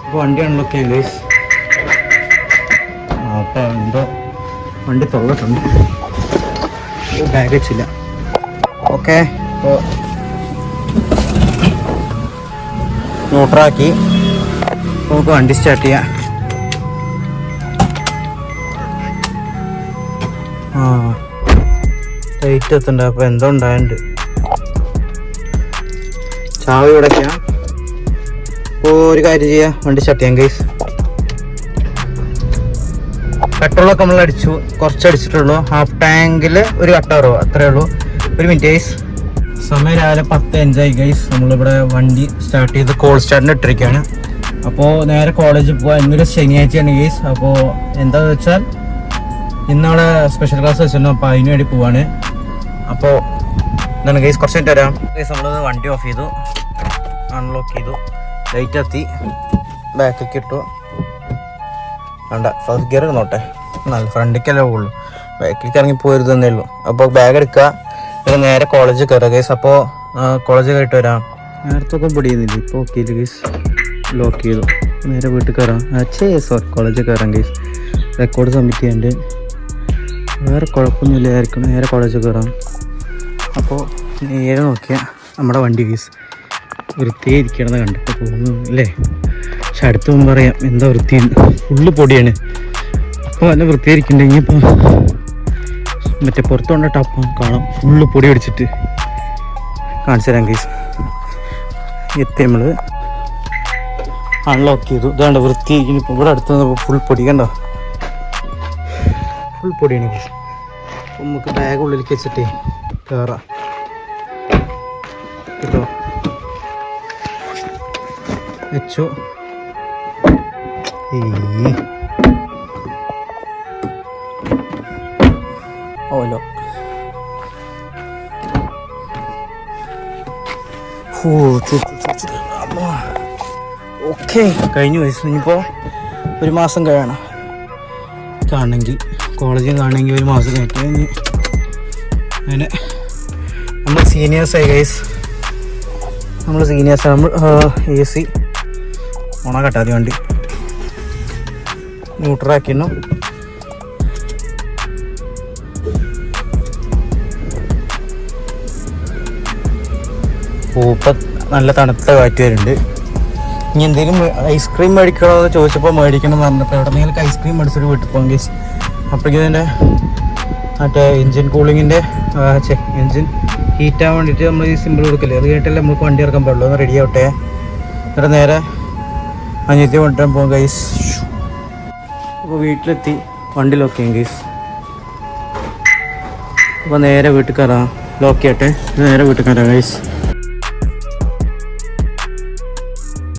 അപ്പോൾ വണ്ടി അൺലോക്ക് ചെയ്യാം ഗൈസ്. അപ്പോൾ എന്തോ വണ്ടി തുറന്നിട്ടുണ്ട്, ബാഗ് വെച്ചില്ല. ഓക്കെ, അപ്പോൾ ന്യൂട്രാക്കി നമുക്ക് വണ്ടി സ്റ്റാർട്ട് ചെയ്യാം. ലൈറ്റ് എത്തണ്ട. അപ്പോൾ എന്തോ ഉണ്ടായിട്ടുണ്ട്. ചാവി ഉടയ്ക്കാം. അപ്പോൾ ഒരു കാര്യം ചെയ്യാം, വണ്ടി സ്റ്റാർട്ട് ചെയ്യാം ഗൈസ്. പെട്രോളൊക്കെ നമ്മൾ അടിച്ചു, കുറച്ചടിച്ചിട്ടുള്ളൂ. ഹാഫ് ടാങ്കിൽ ഒരു കട്ടറോ അത്രേ ഉള്ളൂ. ഒരു മിനിറ്റ് ഗൈസ്. സമയം രാവിലെ 10:05 ഗൈസ്. നമ്മളിവിടെ വണ്ടി സ്റ്റാർട്ട് ചെയ്ത് കോൾ സ്റ്റാർട്ടിന് ഇട്ടിരിക്കുകയാണ്. അപ്പോൾ നേരെ കോളേജിൽ പോകാൻ. ഇന്നൊരു ശനിയാഴ്ചയാണ് ഗൈസ്. അപ്പോൾ എന്താണെന്ന് വെച്ചാൽ ഇന്നവിടെ സ്പെഷ്യൽ ക്ലാസ് വെച്ചിരുന്നു. അപ്പോൾ അതിന് വേണ്ടി പോവാണ്. അപ്പോൾ എന്താണ് ഗൈസ്, കുറച്ച് മിനിറ്റ് വരാം ഗൈസ്. നമ്മൾ വണ്ടി ഓഫ് ചെയ്തു, അൺലോക്ക് ചെയ്തു, ലൈറ്റ് എത്തി, ബാക്കിലേക്ക് ഇട്ടു. വേണ്ട, ഫസ്റ്റ് ഗിയർ നോട്ടെ, നല്ല ഫ്രണ്ടിക്കല്ലേ പോകുള്ളൂ, ബാക്കിലേക്ക് ഇറങ്ങി പോരുത് എന്നേ ഉള്ളൂ. അപ്പോൾ ബാഗ് എടുക്കുക, നേരെ കോളേജിൽ കയറുക ഗൈസ്. അപ്പോൾ കോളേജ് കയറിയിട്ട് വരാം. നേരത്തെ ഒക്കെ പിടിയുന്നില്ല, ഇപ്പോൾ ഓക്കെ ഇല്ല ഗൈസ്. ലോക്ക് ചെയ്തു, നേരെ വീട്ടിൽ കയറാം. സോറി, കോളേജിൽ കയറാം ഗൈസ്. റെക്കോർഡ് സബ്മിറ്റ് ചെയ്യാണ്ട് വേറെ കുഴപ്പമൊന്നുമില്ലായിരിക്കും. നേരെ കോളേജിൽ കയറാം. അപ്പോൾ നേരെ നോക്കിയാൽ നമ്മുടെ വണ്ടി ഗൈസ് വൃത്തിയായിരിക്കണമെന്ന് കണ്ടിട്ട് പോകുന്നു അല്ലേ. പക്ഷെ അടുത്ത് മുമ്പ് പറയാം എന്താ വൃത്തി, ഫുള്ള് പൊടിയാണ്. അപ്പോൾ നല്ല വൃത്തിയായിരിക്കുന്നുണ്ടെങ്കിൽ ഇപ്പോൾ മറ്റേ പുറത്ത് കൊണ്ട ടപ്പം കാണാം, ഫുള്ള് പൊടി അടിച്ചിട്ട്. കാണിച്ചു തരാം ഗൈസ്. എത്തി നമ്മൾ അൺലോക്ക് ചെയ്തു. ഇതാണ്ട് വൃത്തിയായിരിക്കുന്നു. ഇപ്പോൾ ഇവിടെ അടുത്ത് ഫുൾ പൊടി കണ്ടോ, ഫുൾ പൊടിയാണ് ഗൈസ്. അപ്പോൾ നമുക്ക് ബാഗ് ഉള്ളിലേക്ക് വെച്ചിട്ടേ കയറാം കേട്ടോ. വെച്ചു. ഓലോ ഓക്കെ, കഴിഞ്ഞു വയസ്സ്. ഇനിയിപ്പോൾ ഒരു മാസം കഴിയണം കാണണമെങ്കിൽ, കോളേജിൽ കാണണമെങ്കിൽ ഒരു മാസം കഴിഞ്ഞ്. അങ്ങനെ നമ്മൾ സീനിയേഴ്സായി ഗൈസ്. നമ്മൾ സീനിയേഴ്സാണ്. നമ്മൾ AC ഓണാക്കട്ടാതെ വണ്ടി ന്യൂട്രാക്കിന്നു. ഇപ്പം നല്ല തണുത്ത കാറ്റ് വരുന്നുണ്ട്. ഇനി എന്തെങ്കിലും ഐസ്ക്രീം മേടിക്കണോ എന്ന് ചോദിച്ചപ്പോൾ മേടിക്കണം എന്ന് പറഞ്ഞപ്പോൾ എവിടെ നിങ്ങൾക്ക് ഐസ്ക്രീം മേടിച്ചിട്ട് വീട്ടിൽ പോകാം ഗൈസ്. അപ്പോഴേക്കും ഇതിൻ്റെ മറ്റേ എൻജിൻ കൂളിങ്ങിൻ്റെ എൻജിൻ ഹീറ്റാകാൻ വേണ്ടിയിട്ട് നമ്മൾ ഈ സിമ്പിൾ കൊടുക്കില്ലേ, അത് കേട്ടല്ലേ നമുക്ക് വണ്ടി ഇറക്കാൻ പാടുള്ളൂ. ഒന്ന് റെഡി ആവട്ടെ, എന്നിട്ട് നേരെ അനിയത്തി കൊണ്ടുവരാൻ പോകും ഗൈസ്. അപ്പോൾ വീട്ടിലെത്തി, വണ്ടി ലോക്ക് ചെയ്യും ഗൈസ്. അപ്പോൾ നേരെ വീട്ടിൽ കയറാം. ലോക്ക് ചെയ്യട്ടെ, നേരെ വീട്ടിൽ കയറാം ഗൈസ്.